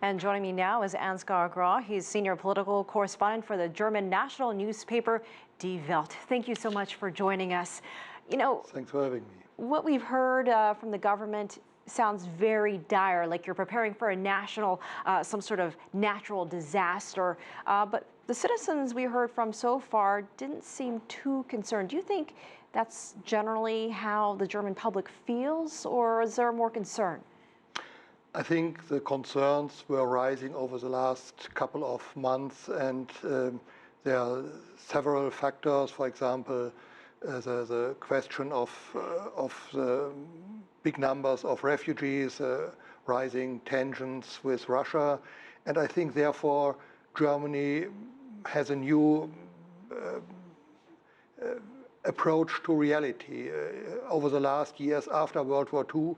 And joining me now is Ansgar Graw. He's senior political correspondent for the German national newspaper Die Welt. Thank you so much for joining us. You know, thanks for having me. What we've heard from the government sounds very dire, like you're preparing for a national, some sort of natural disaster. But the citizens we heard from so far didn't seem too concerned. Do you think that's generally how the German public feels, or is there more concern? I think the concerns were rising over the last couple of months, and there are several factors. For example, the question of the big numbers of refugees, rising tensions with Russia, and I think therefore Germany has a new approach to reality. Over the last years after World War II,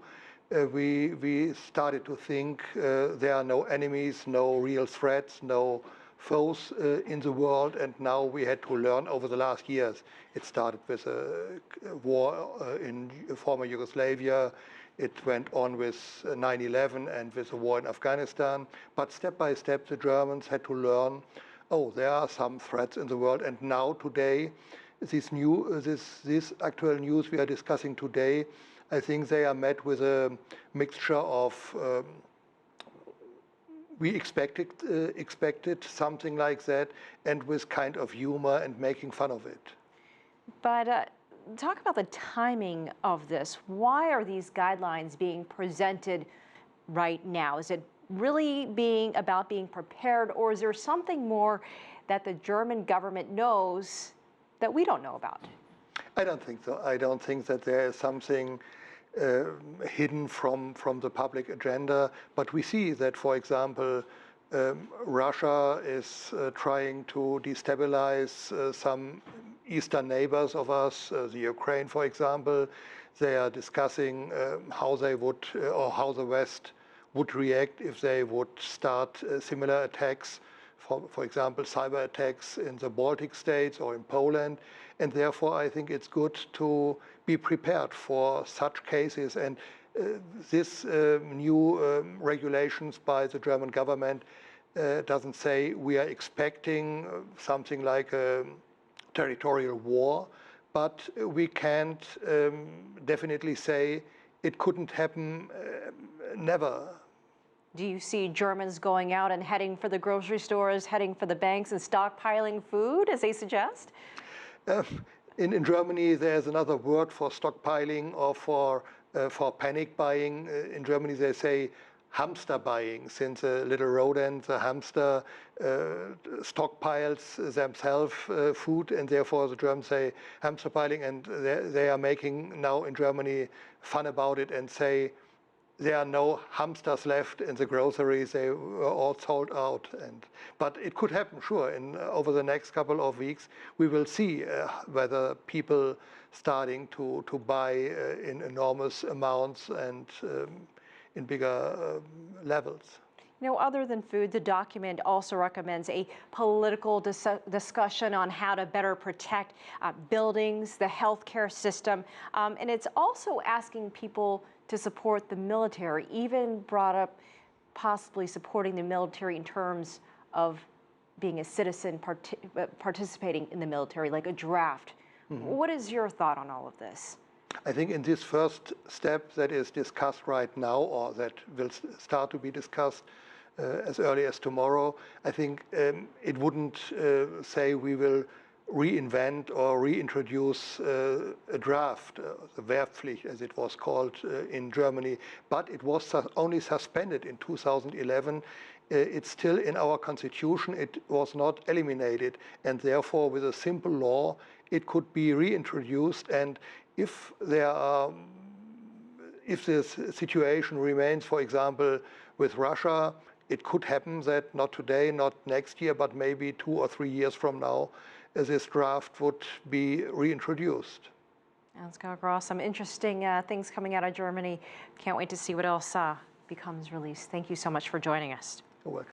we started to think there are no enemies, no real threats, no foes in the world, and now we had to learn over the last years. It started with a war in former Yugoslavia. It went on with 9/11 and with the war in Afghanistan. But step by step, the Germans had to learn, oh, there are some threats in the world. And now today, this actual news we are discussing today, I think they are met with a mixture of we expected something like that, and with kind of humor and making fun of it. But talk about the timing of this. Why are these guidelines being presented right now? Is it really about being prepared, or is there something more that the German government knows that we don't know about? I don't think so. I don't think that there is something hidden from the public agenda. But we see that, for example, Russia is trying to destabilize some eastern neighbors of us, the Ukraine, for example. They are discussing how they would, or how the West would react if they would start similar attacks, for example, cyber attacks in the Baltic states or in Poland. And therefore, I think it's good to be prepared for such cases. And this new regulations by the German government doesn't say we are expecting something like a territorial war, but we can't definitely say it couldn't happen, never. Do you see Germans going out and heading for the grocery stores, heading for the banks and stockpiling food, as they suggest? In Germany, there's another word for stockpiling or for panic buying. In Germany, they say hamster buying, since a little rodent, the hamster, stockpiles themselves food, and therefore the Germans say hamster piling, and they are making now in Germany fun about it and say there are no hamsters left in the groceries, they were all sold out. But it could happen, sure, over the next couple of weeks. We will see whether people starting to buy in enormous amounts and in bigger levels. You know, other than food, the document also recommends a political discussion on how to better protect buildings, the healthcare system, and it's also asking people to support the military, even brought up possibly supporting the military in terms of being a citizen participating in the military, like a draft. Mm-hmm. What is your thought on all of this? I think in this first step that is discussed right now, or that will start to be discussed as early as tomorrow, I think it wouldn't say we will reinvent or reintroduce a draft, the Wehrpflicht as it was called in Germany, but it was only suspended in 2011. It's still in our constitution, it was not eliminated, and therefore with a simple law it could be reintroduced. And if this situation remains, for example, with Russia, it could happen that not today, not next year, but maybe 2 or 3 years from now, this draft would be reintroduced. Ansgar Graw, some interesting things coming out of Germany. Can't wait to see what else becomes released. Thank you so much for joining us. You're welcome.